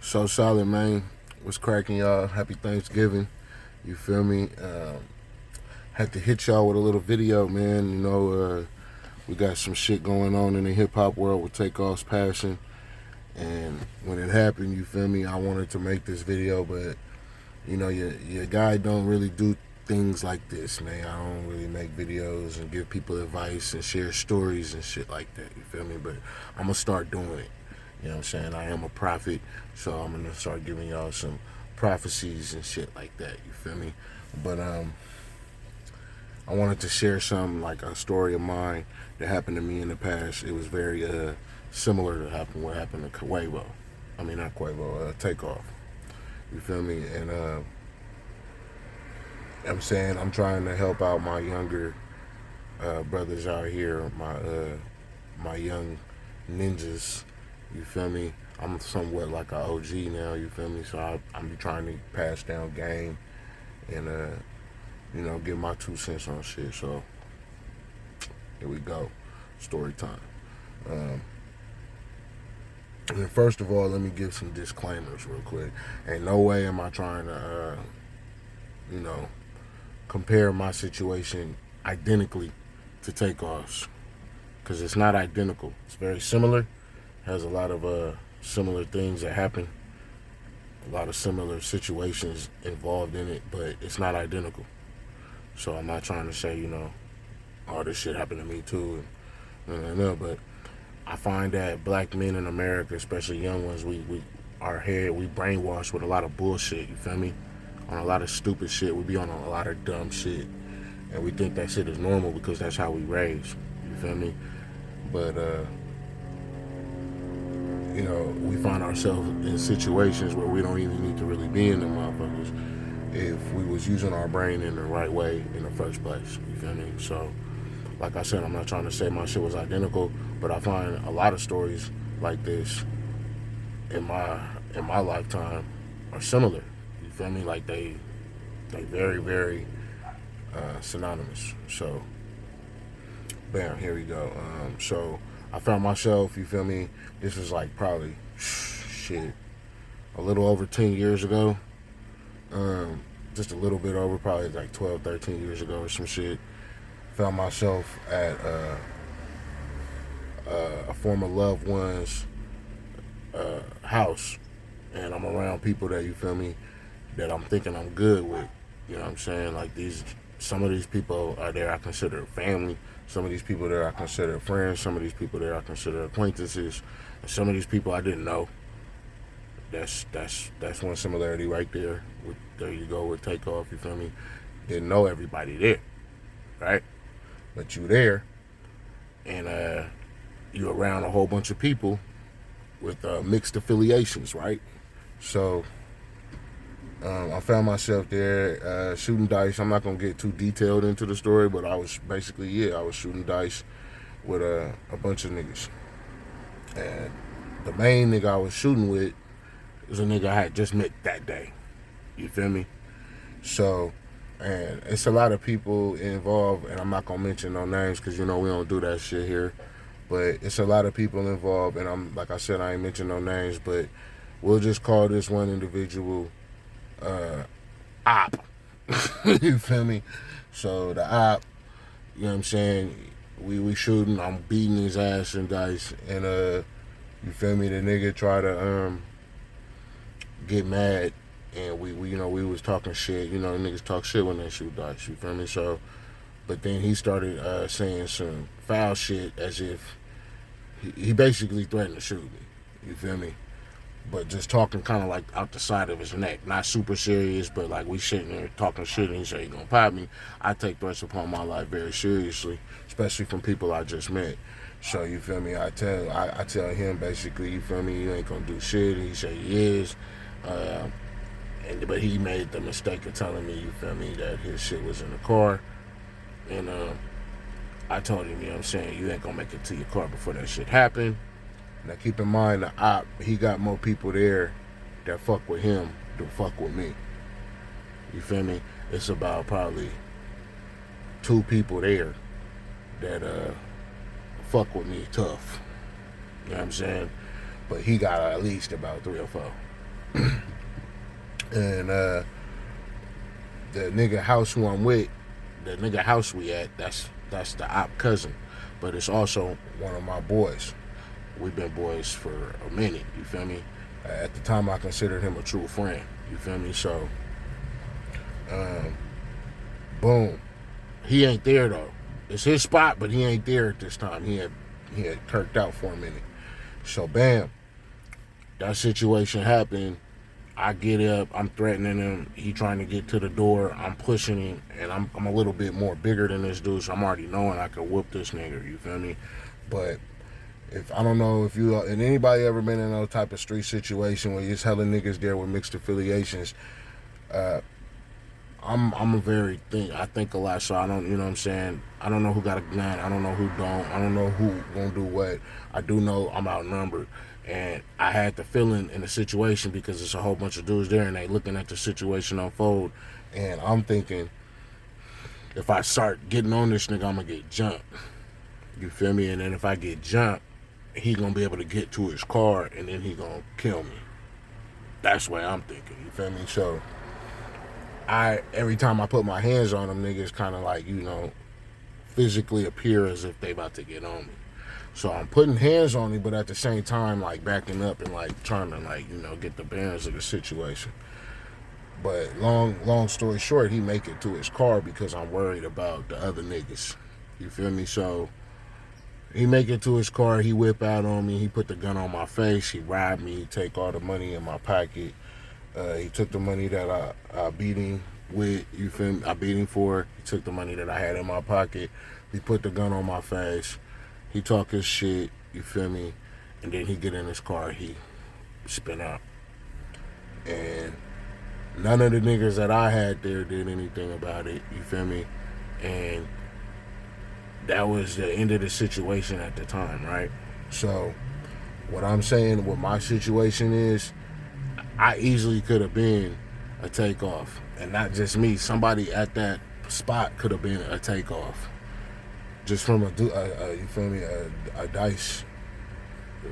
So solid, man. What's cracking, y'all? Happy Thanksgiving. You feel me? Had to hit y'all with a little video, man. We got some shit going on in the hip hop world with Takeoff's passing. And when it happened, you feel me? I wanted to make this video, but your guy don't really do things like this, man. I don't really make videos and give people advice and share stories and shit like that. You feel me? But I'm gonna start doing it. You know what I'm saying? I am a prophet, so I'm gonna start giving y'all some prophecies and shit like that. You feel me? But I wanted to share some like a story of mine that happened to me in the past. It was very similar to what happened to Quavo. I mean not Quavo, Takeoff. You feel me? And I'm saying I'm trying to help out my younger brothers out here, my young ninjas. You feel me? I'm somewhat like an OG now. You feel me? So I'm trying to pass down game and give my 2 cents on shit. So here we go, story time. And first of all, let me give some disclaimers real quick. Ain't no way am I trying to compare my situation identically to Takeoff's, because it's not identical. It's very similar. Has a lot of similar things that happen, a lot of similar situations involved in it, but it's not identical. So I'm not trying to say, all this shit happened to me too. No, but I find that black men in America, especially young ones, we brainwashed with a lot of bullshit, you feel me? On a lot of stupid shit. We be on a lot of dumb shit. And we think that shit is normal because that's how we raised. You feel me? But we find ourselves in situations where we don't even need to really be in them motherfuckers if we was using our brain in the right way in the first place. You feel me? So, like I said, I'm not trying to say my shit was identical, but I find a lot of stories like this in my lifetime are similar. You feel me? Like they very, very synonymous. So, bam, here we go. So I found myself, you feel me? This is like probably shit, a little over 10 years ago. Just a little bit over, probably like 12, 13 years ago or some shit. Found myself at a former loved one's house, and I'm around people that, you feel me, that I'm thinking I'm good with. You know what I'm saying? Like some of these people are there I consider family. Some of these people there I consider friends. Some of these people there I consider acquaintances. And some of these people I didn't know. That's one similarity right there. There you go with Takeoff. You feel me? Didn't know everybody there, right? But you there, and you around a whole bunch of people with mixed affiliations, right? So I found myself there shooting dice. I'm not gonna get too detailed into the story, but I was basically, I was shooting dice with a bunch of niggas, and the main nigga I was shooting with was a nigga I had just met that day. You feel me? So, and it's a lot of people involved, and I'm not gonna mention no names because we don't do that shit here. But it's a lot of people involved, and I'm like I said, I ain't mention no names, but we'll just call this one individual op. You feel me? So the op, you know what I'm saying? We shooting, I'm beating his ass in dice, and you feel me? The nigga try to get mad, and we was talking shit. Niggas talk shit when they shoot dice. You feel me? So, but then he started saying some foul shit as if he basically threatened to shoot me. You feel me? But just talking kind of like out the side of his neck, not super serious, but like we sitting there talking shit, and he said he gonna pop me. I take threats upon my life very seriously, especially from people I just met. So you feel me? I tell him basically, you feel me? You ain't gonna do shit. And he said he is, but he made the mistake of telling me, you feel me, that his shit was in the car, and I told him, you know what I'm saying, you ain't gonna make it to your car before that shit happened. Now keep in mind, the op, he got more people there that fuck with him than fuck with me. You feel me? It's about probably 2 people there that fuck with me tough. You know what I'm saying? But he got at least about 3 or 4. And the nigga house who I'm with, the nigga house we at, that's the op cousin, but it's also one of my boys. We've been boys for a minute. You feel me? At the time, I considered him a true friend. You feel me? So, um, boom, he ain't there though. It's his spot, but he ain't there at this time. He had kirked out for a minute. So, bam, that situation happened. I get up, I'm threatening him. He trying to get to the door. I'm pushing him, and I'm a little bit more bigger than this dude, so I'm already knowing I could whoop this nigga. You feel me? But if I don't know if you and anybody ever been in those type of street situation where you're just hella niggas there with mixed affiliations, uh, I'm a very I think a lot, so I don't, you know what I'm saying? I don't know who got a gun. I don't know who don't. I don't know who gonna do what. I do know I'm outnumbered. And I had the feeling in the situation because there's a whole bunch of dudes there and they looking at the situation unfold. And I'm thinking, if I start getting on this nigga, I'm gonna get jumped. You feel me? And then if I get jumped, he gonna be able to get to his car and then he gonna kill me. That's the way I'm thinking. You feel me? So every time I put my hands on them, niggas kind of like, physically appear as if they about to get on me. So I'm putting hands on him, but at the same time, like backing up and like trying to get the bearings of the situation. But long story short, he make it to his car because I'm worried about the other niggas. You feel me? So he make it to his car, he whip out on me, he put the gun on my face, he robbed me, he take all the money in my pocket. He took the money that I beat him with, you feel me? I beat him for. He took the money that I had in my pocket. He put the gun on my face. He talk his shit, you feel me? And then he get in his car, he spin out. And none of the niggas that I had there did anything about it, you feel me? And that was the end of the situation at the time, right? So what I'm saying, what my situation is, I easily could have been a takeoff. And not just me, somebody at that spot could have been a takeoff. Just from you feel me, a dice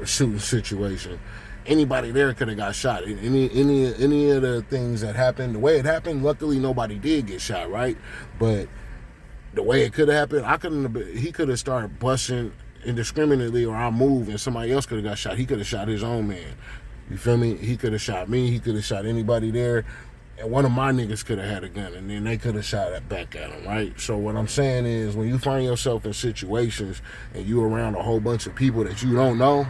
shooting situation. Anybody there could have got shot. Any of the things that happened, the way it happened, luckily nobody did get shot, right? But the way it could have happened, he could have started busting indiscriminately, or I move and somebody else could have got shot. He could have shot his own man. You feel me? He could have shot me. He could have shot anybody there. And one of my niggas could have had a gun, and then they could have shot it back at him, right? So what I'm saying is, when you find yourself in situations and you around a whole bunch of people that you don't know,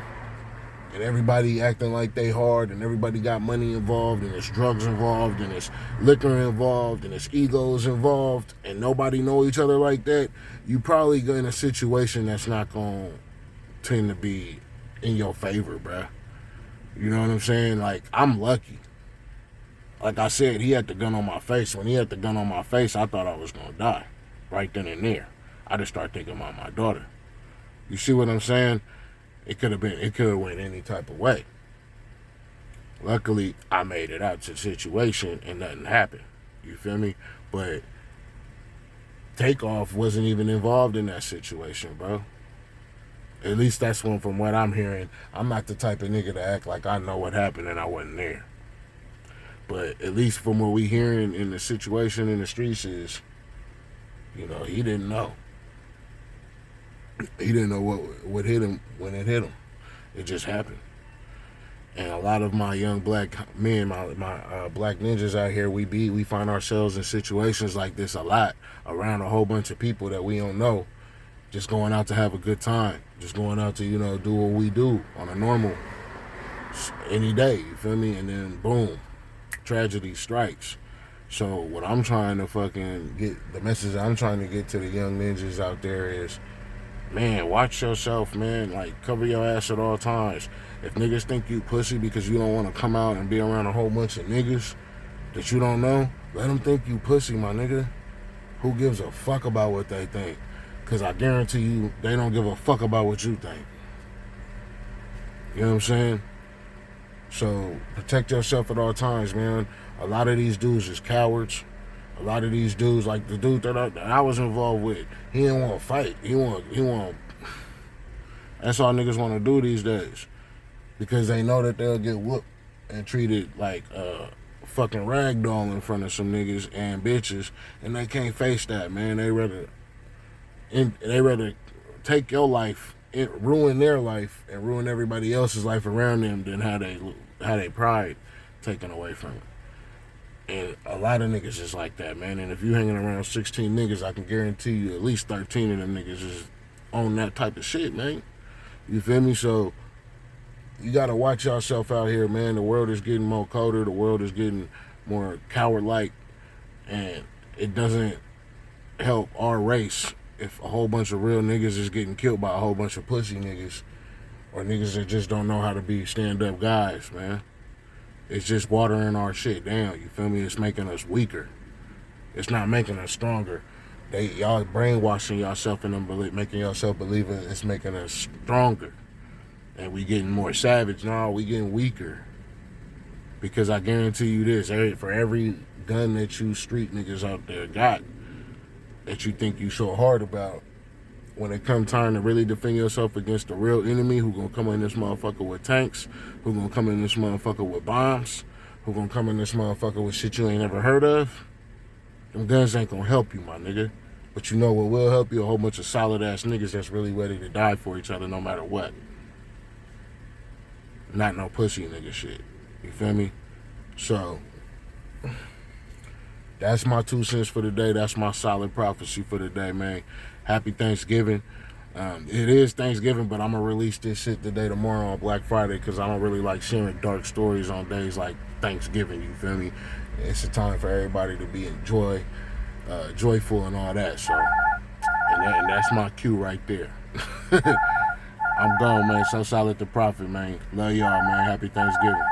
and everybody acting like they hard, and everybody got money involved, and there's drugs involved, and there's liquor involved, and there's egos involved, and nobody know each other like that, you probably go in a situation that's not going to tend to be in your favor, bruh. You know what I'm saying? Like, I'm lucky. Like I said, he had the gun on my face. When he had the gun on my face, I thought I was going to die right then and there. I just started thinking about my daughter. You see what I'm saying? It could have went any type of way. Luckily, I made it out to the situation and nothing happened. You feel me? But Takeoff wasn't even involved in that situation, bro. At least that's from what I'm hearing. I'm not the type of nigga to act like I know what happened and I wasn't there. But at least from what we hearing in the situation in the streets is, he didn't know. He didn't know what hit him when it hit him. It just happened. And a lot of my young black men, my black ninjas out here, we find ourselves in situations like this a lot, around a whole bunch of people that we don't know, just going out to have a good time, just going out to do what we do on a normal any day. You feel me? And then boom, tragedy strikes. So what I'm trying to the message I'm trying to get to the young ninjas out there is, man, watch yourself, man. Like, cover your ass at all times. If niggas think you pussy because you don't want to come out and be around a whole bunch of niggas that you don't know, let them think you pussy, my nigga. Who gives a fuck about what they think? Because I guarantee you, they don't give a fuck about what you think. You know what I'm saying? So protect yourself at all times, man. A lot of these dudes is cowards. A lot of these dudes, like the dude that I was involved with, he didn't want to fight. He want. That's all niggas want to do these days, because they know that they'll get whooped. and treated like fucking ragdoll in front of some niggas and bitches, and they can't face that, man. They rather take your life, ruin their life, and ruin everybody else's life around them than have they pride taken away from it. And a lot of niggas is like that, man. And if you hanging around 16 niggas, I can guarantee you at least 13 of them niggas is on that type of shit, man. You feel me? So you gotta watch yourself out here, man. The world is getting more colder. The world is getting more coward-like, and it doesn't help our race if a whole bunch of real niggas is getting killed by a whole bunch of pussy niggas or niggas that just don't know how to be stand-up guys, man. It's just watering our shit down. You feel me? It's making us weaker. It's not making us stronger. Y'all brainwashing yourself and making yourself believe it's making us stronger. And we getting more savage. No, we getting weaker. Because I guarantee you this, for every gun that you street niggas out there got that you think you so hard about, when it come time to really defend yourself against the real enemy who gonna come in this motherfucker with tanks, who gonna come in this motherfucker with bombs, who gonna come in this motherfucker with shit you ain't never heard of, them guns ain't gonna help you, my nigga. But you know what will help you? A whole bunch of solid ass niggas that's really ready to die for each other no matter what. Not no pussy nigga shit. You feel me? So that's my 2 cents for the day. That's my solid prophecy for the day, man. Happy Thanksgiving. It is Thanksgiving, but I'm going to release this shit today, tomorrow on Black Friday, because I don't really like sharing dark stories on days like Thanksgiving, you feel me? It's a time for everybody to be joyful and all that. So, and that's my cue right there. I'm gone, man. Sosolid the Prophet, man. Love y'all, man. Happy Thanksgiving.